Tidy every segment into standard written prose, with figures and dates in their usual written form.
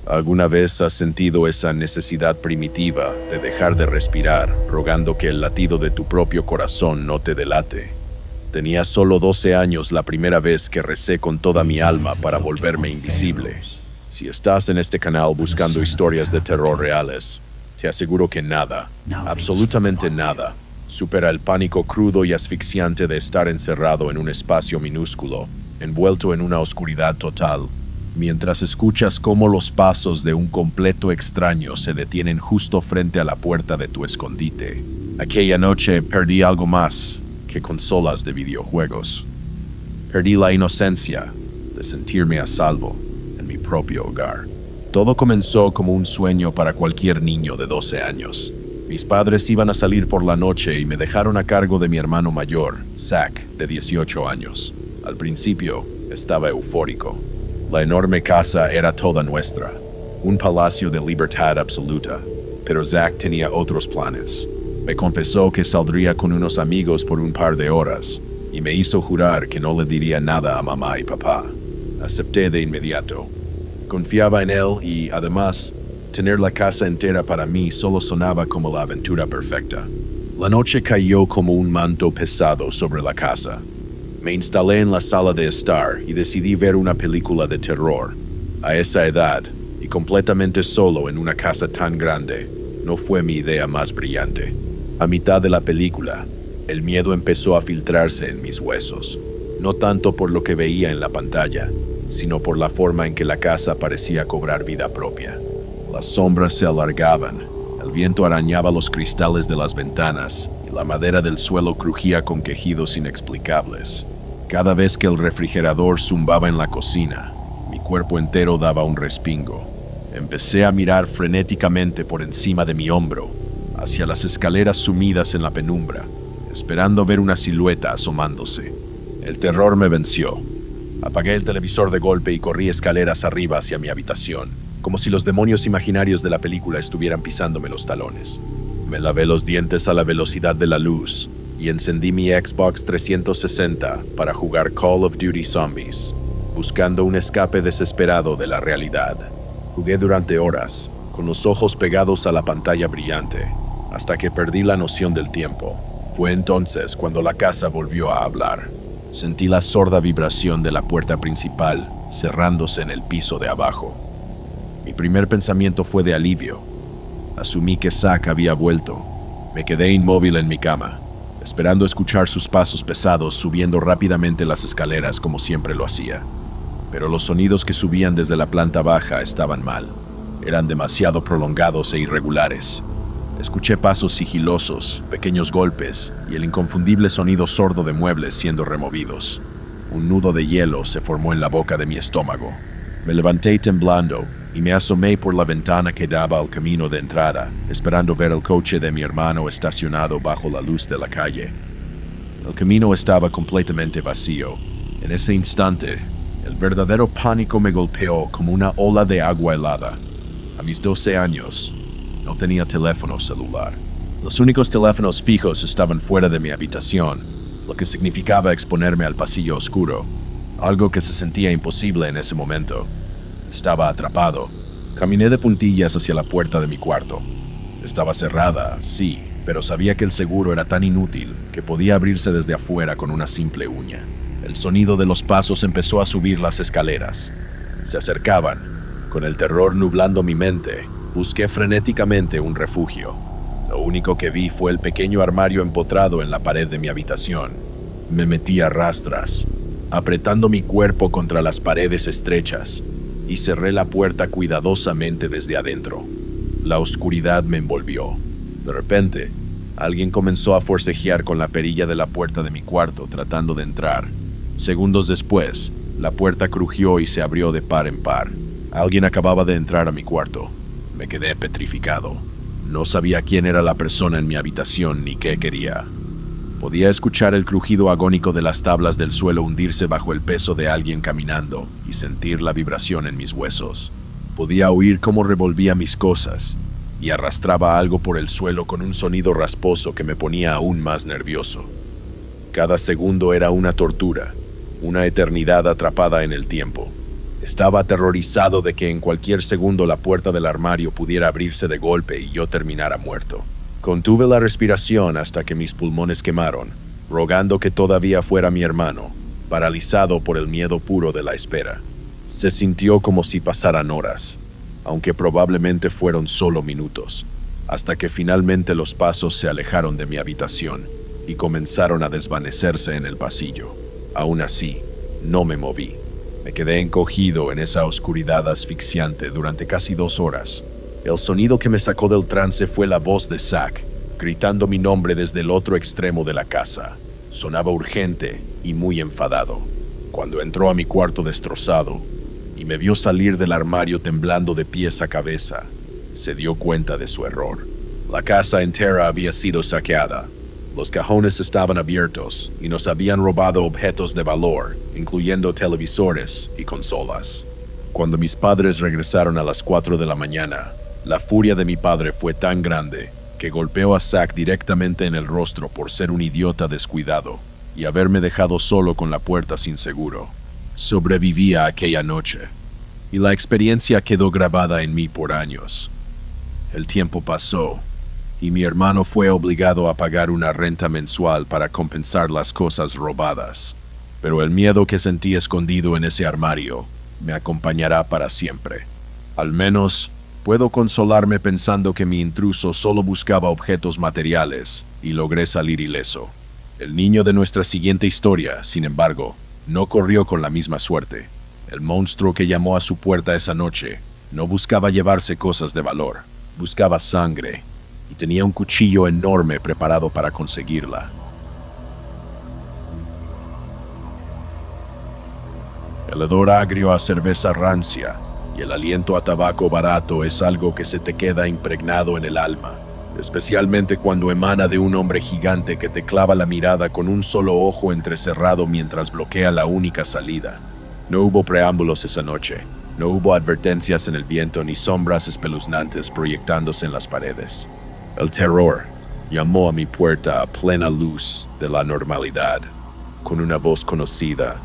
¿Alguna vez has sentido esa necesidad primitiva de dejar de respirar, rogando que el latido de tu propio corazón no te delate? Tenía solo 12 años la primera vez que recé con toda mi alma para volverme invisible. Si estás en este canal buscando historias de terror reales, te aseguro que nada, absolutamente nada, supera el pánico crudo y asfixiante de estar encerrado en un espacio minúsculo, envuelto en una oscuridad total, mientras escuchas cómo los pasos de un completo extraño se detienen justo frente a la puerta de tu escondite. Aquella noche perdí algo más que consolas de videojuegos. Perdí la inocencia de sentirme a salvo en mi propio hogar. Todo comenzó como un sueño para cualquier niño de 12 años. Mis padres iban a salir por la noche y me dejaron a cargo de mi hermano mayor, Zach, de 18 años. Al principio, estaba eufórico. La enorme casa era toda nuestra, un palacio de libertad absoluta, pero Zach tenía otros planes. Me confesó que saldría con unos amigos por un par de horas y me hizo jurar que no le diría nada a mamá y papá. Acepté de inmediato. Confiaba en él y, además, tener la casa entera para mí solo sonaba como la aventura perfecta. La noche cayó como un manto pesado sobre la casa. Me instalé en la sala de estar y decidí ver una película de terror. A esa edad, y completamente solo en una casa tan grande, no fue mi idea más brillante. A mitad de la película, el miedo empezó a filtrarse en mis huesos, no tanto por lo que veía en la pantalla, sino por la forma en que la casa parecía cobrar vida propia. Las sombras se alargaban, el viento arañaba los cristales de las ventanas y la madera del suelo crujía con quejidos inexplicables. Cada vez que el refrigerador zumbaba en la cocina, mi cuerpo entero daba un respingo. Empecé a mirar frenéticamente por encima de mi hombro, hacia las escaleras sumidas en la penumbra, esperando ver una silueta asomándose. El terror me venció. Apagué el televisor de golpe y corrí escaleras arriba hacia mi habitación, como si los demonios imaginarios de la película estuvieran pisándome los talones. Me lavé los dientes a la velocidad de la luz y encendí mi Xbox 360 para jugar Call of Duty Zombies, buscando un escape desesperado de la realidad. Jugué durante horas, con los ojos pegados a la pantalla brillante, hasta que perdí la noción del tiempo. Fue entonces cuando la casa volvió a hablar. Sentí la sorda vibración de la puerta principal cerrándose en el piso de abajo. Mi primer pensamiento fue de alivio. Asumí que Zach había vuelto. Me quedé inmóvil en mi cama, esperando escuchar sus pasos pesados subiendo rápidamente las escaleras como siempre lo hacía. Pero los sonidos que subían desde la planta baja estaban mal. Eran demasiado prolongados e irregulares. Escuché pasos sigilosos, pequeños golpes y el inconfundible sonido sordo de muebles siendo removidos. Un nudo de hielo se formó en la boca de mi estómago. Me levanté temblando y me asomé por la ventana que daba al camino de entrada, esperando ver el coche de mi hermano estacionado bajo la luz de la calle. El camino estaba completamente vacío. En ese instante, el verdadero pánico me golpeó como una ola de agua helada. A mis 12 años, no tenía teléfono celular. Los únicos teléfonos fijos estaban fuera de mi habitación, lo que significaba exponerme al pasillo oscuro, algo que se sentía imposible en ese momento. Estaba atrapado. Caminé de puntillas hacia la puerta de mi cuarto. Estaba cerrada, sí, pero sabía que el seguro era tan inútil que podía abrirse desde afuera con una simple uña. El sonido de los pasos empezó a subir las escaleras. Se acercaban. Con el terror nublando mi mente, busqué frenéticamente un refugio. Lo único que vi fue el pequeño armario empotrado en la pared de mi habitación. Me metí a rastras, apretando mi cuerpo contra las paredes estrechas, y cerré la puerta cuidadosamente desde adentro. La oscuridad me envolvió. De repente, alguien comenzó a forcejear con la perilla de la puerta de mi cuarto, tratando de entrar. Segundos después, la puerta crujió y se abrió de par en par. Alguien acababa de entrar a mi cuarto. Me quedé petrificado. No sabía quién era la persona en mi habitación ni qué quería. Podía escuchar el crujido agónico de las tablas del suelo hundirse bajo el peso de alguien caminando y sentir la vibración en mis huesos. Podía oír cómo revolvía mis cosas y arrastraba algo por el suelo con un sonido rasposo que me ponía aún más nervioso. Cada segundo era una tortura, una eternidad atrapada en el tiempo. Estaba aterrorizado de que en cualquier segundo la puerta del armario pudiera abrirse de golpe y yo terminara muerto. Contuve la respiración hasta que mis pulmones quemaron, rogando que todavía fuera mi hermano, paralizado por el miedo puro de la espera. Se sintió como si pasaran horas, aunque probablemente fueron solo minutos, hasta que finalmente los pasos se alejaron de mi habitación y comenzaron a desvanecerse en el pasillo. Aún así, no me moví. Me quedé encogido en esa oscuridad asfixiante durante casi 2 horas. El sonido que me sacó del trance fue la voz de Zack, gritando mi nombre desde el otro extremo de la casa. Sonaba urgente y muy enfadado. Cuando entró a mi cuarto destrozado y me vio salir del armario temblando de pies a cabeza, se dio cuenta de su error. La casa entera había sido saqueada. Los cajones estaban abiertos y nos habían robado objetos de valor, incluyendo televisores y consolas. Cuando mis padres regresaron a las 4 de la mañana, la furia de mi padre fue tan grande que golpeó a Zack directamente en el rostro por ser un idiota descuidado y haberme dejado solo con la puerta sin seguro. Sobreviví a aquella noche, y la experiencia quedó grabada en mí por años. El tiempo pasó, y mi hermano fue obligado a pagar una renta mensual para compensar las cosas robadas. Pero el miedo que sentí escondido en ese armario me acompañará para siempre. Al menos, puedo consolarme pensando que mi intruso solo buscaba objetos materiales y logré salir ileso. El niño de nuestra siguiente historia, sin embargo, no corrió con la misma suerte. El monstruo que llamó a su puerta esa noche no buscaba llevarse cosas de valor, buscaba sangre, y tenía un cuchillo enorme preparado para conseguirla. El hedor agrio a cerveza rancia y el aliento a tabaco barato es algo que se te queda impregnado en el alma, especialmente cuando emana de un hombre gigante que te clava la mirada con un solo ojo entrecerrado mientras bloquea la única salida. No hubo preámbulos esa noche, no hubo advertencias en el viento ni sombras espeluznantes proyectándose en las paredes. El terror llamó a mi puerta a plena luz de la normalidad, con una voz conocida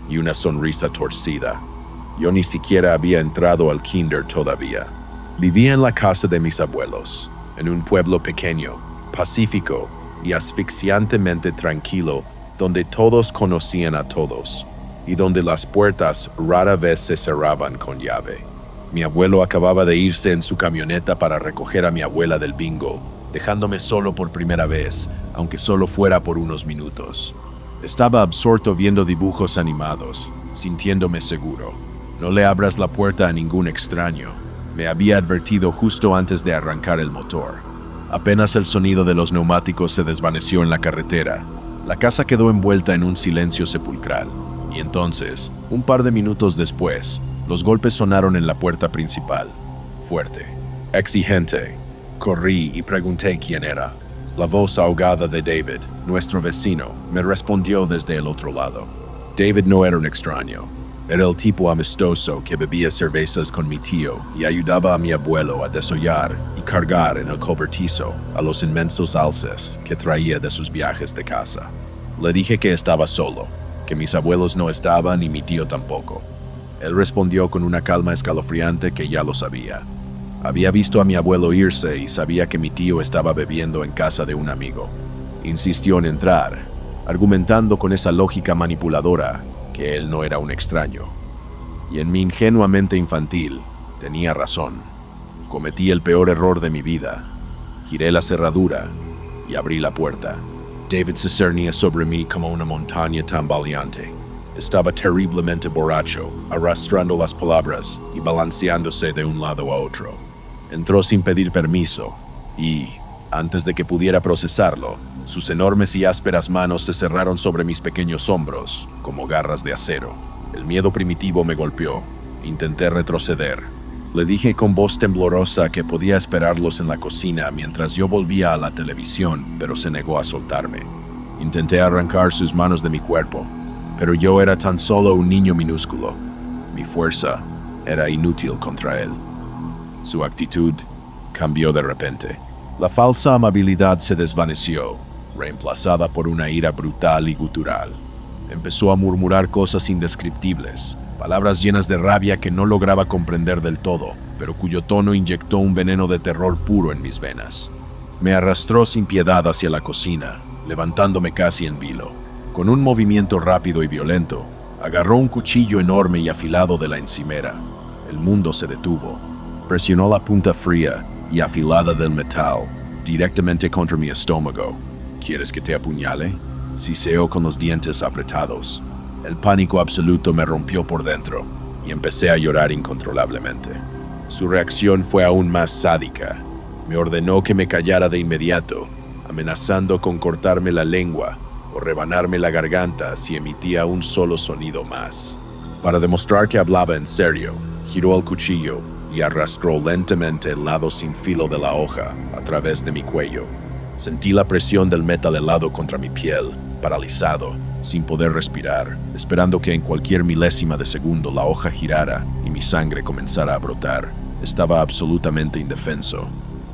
y una sonrisa torcida. Yo ni siquiera había entrado al kinder todavía. Vivía en la casa de mis abuelos, en un pueblo pequeño, pacífico y asfixiantemente tranquilo, donde todos conocían a todos, y donde las puertas rara vez se cerraban con llave. Mi abuelo acababa de irse en su camioneta para recoger a mi abuela del bingo, dejándome solo por primera vez, aunque solo fuera por unos minutos. Estaba absorto viendo dibujos animados, sintiéndome seguro. No le abras la puerta a ningún extraño, me había advertido justo antes de arrancar el motor. Apenas el sonido de los neumáticos se desvaneció en la carretera, la casa quedó envuelta en un silencio sepulcral. Y entonces, un par de minutos después, los golpes sonaron en la puerta principal. Fuerte, exigente. Corrí y pregunté quién era. La voz ahogada de David, nuestro vecino, me respondió desde el otro lado. David no era un extraño. Era el tipo amistoso que bebía cervezas con mi tío y ayudaba a mi abuelo a desollar y cargar en el cobertizo a los inmensos alces que traía de sus viajes de casa. Le dije que estaba solo, que mis abuelos no estaban y mi tío tampoco. Él respondió con una calma escalofriante que ya lo sabía. Había visto a mi abuelo irse y sabía que mi tío estaba bebiendo en casa de un amigo. Insistió en entrar, argumentando con esa lógica manipuladora que él no era un extraño. Y en mi ingenua mente infantil, tenía razón. Cometí el peor error de mi vida. Giré la cerradura y abrí la puerta. David se cernía sobre mí como una montaña tambaleante. Estaba terriblemente borracho, arrastrando las palabras y balanceándose de un lado a otro. Entró sin pedir permiso y, antes de que pudiera procesarlo, sus enormes y ásperas manos se cerraron sobre mis pequeños hombros, como garras de acero. El miedo primitivo me golpeó. Intenté retroceder. Le dije con voz temblorosa que podía esperarlos en la cocina mientras yo volvía a la televisión, pero se negó a soltarme. Intenté arrancar sus manos de mi cuerpo, pero yo era tan solo un niño minúsculo. Mi fuerza era inútil contra él. Su actitud cambió de repente. La falsa amabilidad se desvaneció, reemplazada por una ira brutal y gutural. Empezó a murmurar cosas indescriptibles, Palabras llenas de rabia que no lograba comprender del todo, pero cuyo tono inyectó un veneno de terror puro en mis venas. Me arrastró sin piedad hacia la cocina, levantándome casi en vilo. Con un movimiento rápido y violento, agarró un cuchillo enorme y afilado de la encimera. El mundo se detuvo. Presionó la punta fría y afilada del metal directamente contra mi estómago. ¿Quieres que te apuñale? Siseó con los dientes apretados. El pánico absoluto me rompió por dentro y empecé a llorar incontrolablemente. Su reacción fue aún más sádica. Me ordenó que me callara de inmediato, amenazando con cortarme la lengua o rebanarme la garganta si emitía un solo sonido más. Para demostrar que hablaba en serio, giró el cuchillo y arrastró lentamente el lado sin filo de la hoja a través de mi cuello. Sentí la presión del metal helado contra mi piel, paralizado, sin poder respirar, esperando que en cualquier milésima de segundo la hoja girara y mi sangre comenzara a brotar. Estaba absolutamente indefenso.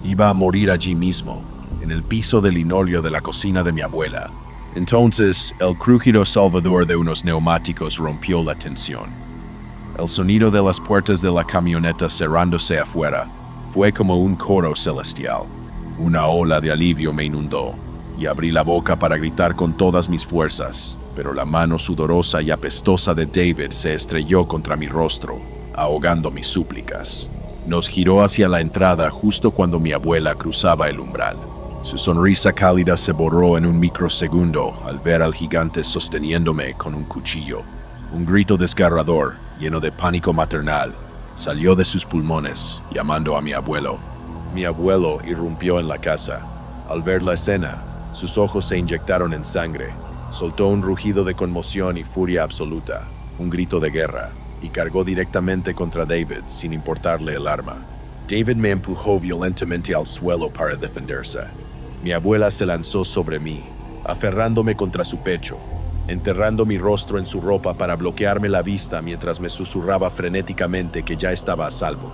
Iba a morir allí mismo, en el piso de linóleo de la cocina de mi abuela. Entonces, el crujido salvador de unos neumáticos rompió la tensión. El sonido de las puertas de la camioneta cerrándose afuera fue como un coro celestial. Una ola de alivio me inundó y abrí la boca para gritar con todas mis fuerzas, pero la mano sudorosa y apestosa de David se estrelló contra mi rostro, ahogando mis súplicas. Nos giró hacia la entrada justo cuando mi abuela cruzaba el umbral. Su sonrisa cálida se borró en un microsegundo al ver al gigante sosteniéndome con un cuchillo. Un grito desgarrador, lleno de pánico maternal, salió de sus pulmones, llamando a mi abuelo. Mi abuelo irrumpió en la casa. Al ver la escena, sus ojos se inyectaron en sangre. Soltó un rugido de conmoción y furia absoluta, un grito de guerra, y cargó directamente contra David, sin importarle el arma. David me empujó violentamente al suelo para defenderse. Mi abuela se lanzó sobre mí, aferrándome contra su pecho, enterrando mi rostro en su ropa para bloquearme la vista mientras me susurraba frenéticamente que ya estaba a salvo,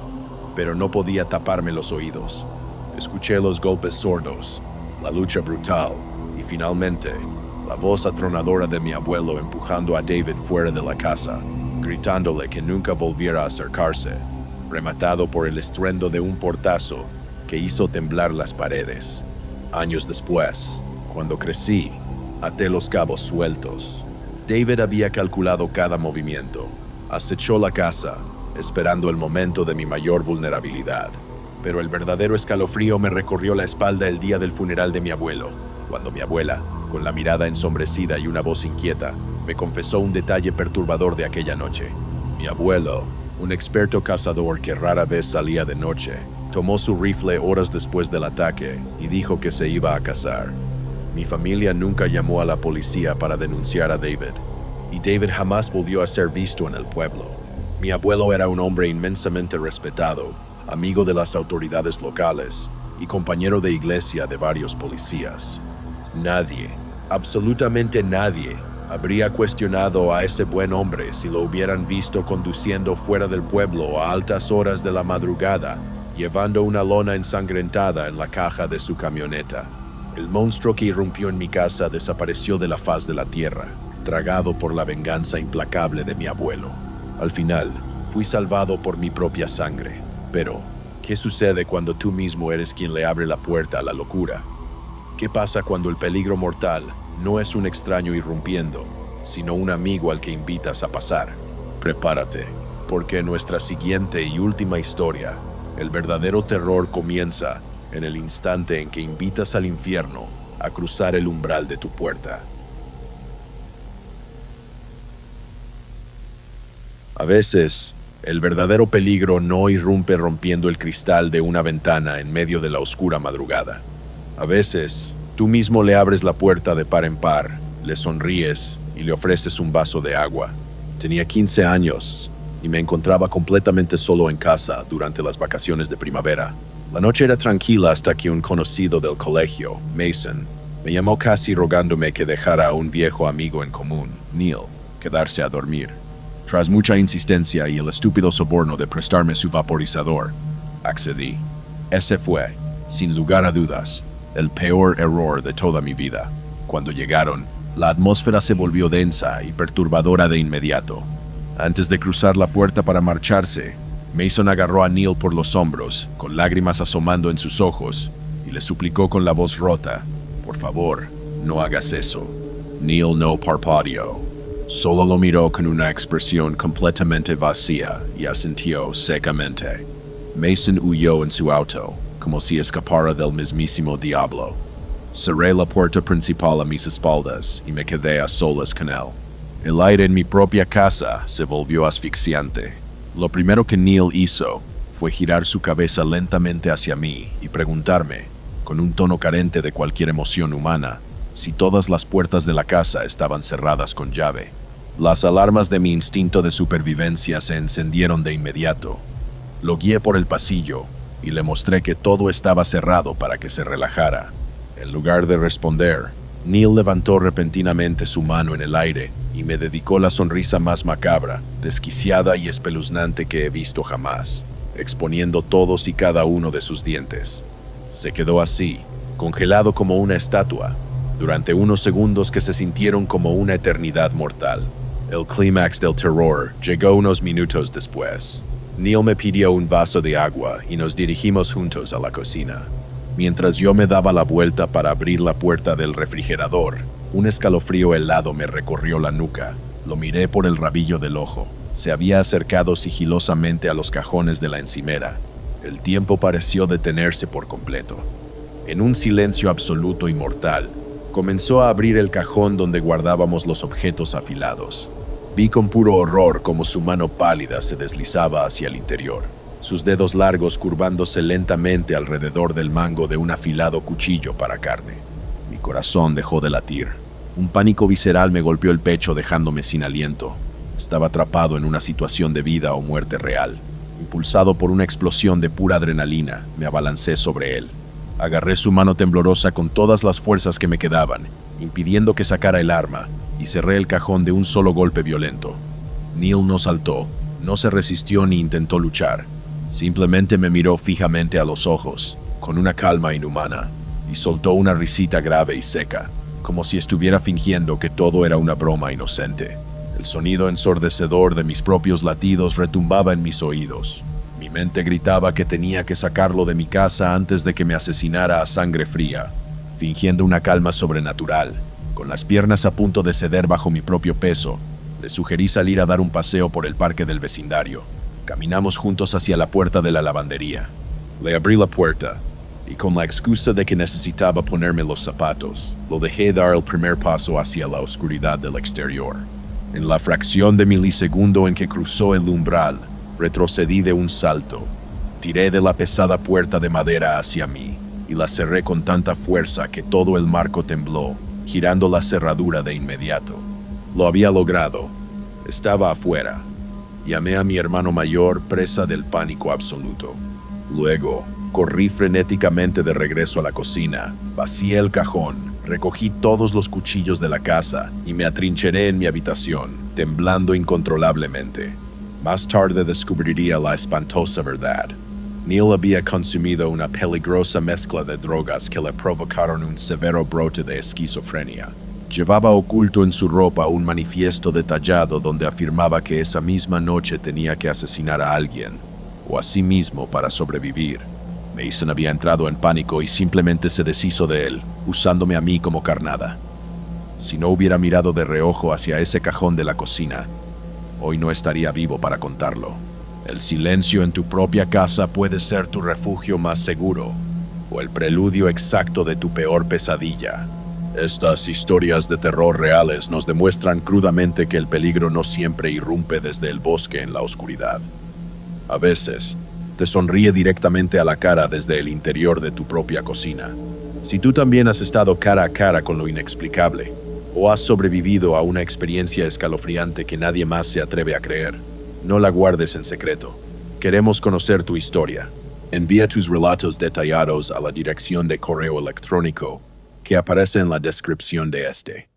pero no podía taparme los oídos. Escuché los golpes sordos, la lucha brutal y finalmente la voz atronadora de mi abuelo empujando a David fuera de la casa, gritándole que nunca volviera a acercarse, rematado por el estruendo de un portazo que hizo temblar las paredes. Años después, cuando crecí, até los cabos sueltos. David había calculado cada movimiento. Acechó la casa, esperando el momento de mi mayor vulnerabilidad. Pero el verdadero escalofrío me recorrió la espalda el día del funeral de mi abuelo, cuando mi abuela, con la mirada ensombrecida y una voz inquieta, me confesó un detalle perturbador de aquella noche. Mi abuelo, un experto cazador que rara vez salía de noche, tomó su rifle horas después del ataque y dijo que se iba a cazar. Mi familia nunca llamó a la policía para denunciar a David, y David jamás volvió a ser visto en el pueblo. Mi abuelo era un hombre inmensamente respetado, amigo de las autoridades locales y compañero de iglesia de varios policías. Nadie, absolutamente nadie, habría cuestionado a ese buen hombre si lo hubieran visto conduciendo fuera del pueblo a altas horas de la madrugada, llevando una lona ensangrentada en la caja de su camioneta. El monstruo que irrumpió en mi casa desapareció de la faz de la tierra, tragado por la venganza implacable de mi abuelo. Al final, fui salvado por mi propia sangre. Pero, ¿qué sucede cuando tú mismo eres quien le abre la puerta a la locura? ¿Qué pasa cuando el peligro mortal no es un extraño irrumpiendo, sino un amigo al que invitas a pasar? Prepárate, porque en nuestra siguiente y última historia, el verdadero terror comienza en el instante en que invitas al infierno a cruzar el umbral de tu puerta. A veces, el verdadero peligro no irrumpe rompiendo el cristal de una ventana en medio de la oscura madrugada. A veces, tú mismo le abres la puerta de par en par, le sonríes y le ofreces un vaso de agua. Tenía 15 años y me encontraba completamente solo en casa durante las vacaciones de primavera. La noche era tranquila hasta que un conocido del colegio, Mason, me llamó casi rogándome que dejara a un viejo amigo en común, Neil, quedarse a dormir. Tras mucha insistencia y el estúpido soborno de prestarme su vaporizador, accedí. Ese fue, sin lugar a dudas, el peor error de toda mi vida. Cuando llegaron, la atmósfera se volvió densa y perturbadora de inmediato. Antes de cruzar la puerta para marcharse, Mason agarró a Neil por los hombros, con lágrimas asomando en sus ojos, y le suplicó con la voz rota: «Por favor, no hagas eso». Neil no parpadeó. Solo lo miró con una expresión completamente vacía y asintió secamente. Mason huyó en su auto, como si escapara del mismísimo diablo. Cerré la puerta principal a mis espaldas y me quedé a solas con él. El aire en mi propia casa se volvió asfixiante. Lo primero que Neil hizo fue girar su cabeza lentamente hacia mí y preguntarme, con un tono carente de cualquier emoción humana, si todas las puertas de la casa estaban cerradas con llave. Las alarmas de mi instinto de supervivencia se encendieron de inmediato. Lo guié por el pasillo y le mostré que todo estaba cerrado para que se relajara. En lugar de responder, Neil levantó repentinamente su mano en el aire y me dedicó la sonrisa más macabra, desquiciada y espeluznante que he visto jamás, exponiendo todos y cada uno de sus dientes. Se quedó así, congelado como una estatua, durante unos segundos que se sintieron como una eternidad mortal. El clímax del terror llegó unos minutos después. Neil me pidió un vaso de agua y nos dirigimos juntos a la cocina. Mientras yo me daba la vuelta para abrir la puerta del refrigerador, un escalofrío helado me recorrió la nuca. Lo miré por el rabillo del ojo. Se había acercado sigilosamente a los cajones de la encimera. El tiempo pareció detenerse por completo. En un silencio absoluto y mortal, comenzó a abrir el cajón donde guardábamos los objetos afilados. Vi con puro horror cómo su mano pálida se deslizaba hacia el interior, sus dedos largos curvándose lentamente alrededor del mango de un afilado cuchillo para carne. Mi corazón dejó de latir. Un pánico visceral me golpeó el pecho dejándome sin aliento. Estaba atrapado en una situación de vida o muerte real. Impulsado por una explosión de pura adrenalina, me abalancé sobre él. Agarré su mano temblorosa con todas las fuerzas que me quedaban, impidiendo que sacara el arma, y cerré el cajón de un solo golpe violento. Neil no saltó, no se resistió ni intentó luchar. Simplemente me miró fijamente a los ojos, con una calma inhumana, y soltó una risita grave y seca, como si estuviera fingiendo que todo era una broma inocente. El sonido ensordecedor de mis propios latidos retumbaba en mis oídos. Mi mente gritaba que tenía que sacarlo de mi casa antes de que me asesinara a sangre fría. Fingiendo una calma sobrenatural, con las piernas a punto de ceder bajo mi propio peso, le sugerí salir a dar un paseo por el parque del vecindario. Caminamos juntos hacia la puerta de la lavandería. Le abrí la puerta, y con la excusa de que necesitaba ponerme los zapatos, lo dejé dar el primer paso hacia la oscuridad del exterior. En la fracción de milisegundo en que cruzó el umbral, retrocedí de un salto. Tiré de la pesada puerta de madera hacia mí, y la cerré con tanta fuerza que todo el marco tembló, girando la cerradura de inmediato. Lo había logrado. Estaba afuera. Llamé a mi hermano mayor, presa del pánico absoluto. Luego, corrí frenéticamente de regreso a la cocina, vacié el cajón, recogí todos los cuchillos de la casa y me atrincheré en mi habitación, temblando incontrolablemente. Más tarde descubriría la espantosa verdad. Neil había consumido una peligrosa mezcla de drogas que le provocaron un severo brote de esquizofrenia. Llevaba oculto en su ropa un manifiesto detallado donde afirmaba que esa misma noche tenía que asesinar a alguien, o a sí mismo para sobrevivir. Mason había entrado en pánico y simplemente se deshizo de él, usándome a mí como carnada. Si no hubiera mirado de reojo hacia ese cajón de la cocina, hoy no estaría vivo para contarlo. El silencio en tu propia casa puede ser tu refugio más seguro, o el preludio exacto de tu peor pesadilla. Estas historias de terror reales nos demuestran crudamente que el peligro no siempre irrumpe desde el bosque en la oscuridad. A veces, te sonríe directamente a la cara desde el interior de tu propia cocina. Si tú también has estado cara a cara con lo inexplicable, o has sobrevivido a una experiencia escalofriante que nadie más se atreve a creer, no la guardes en secreto. Queremos conocer tu historia. Envía tus relatos detallados a la dirección de correo electrónico que aparece en la descripción de este.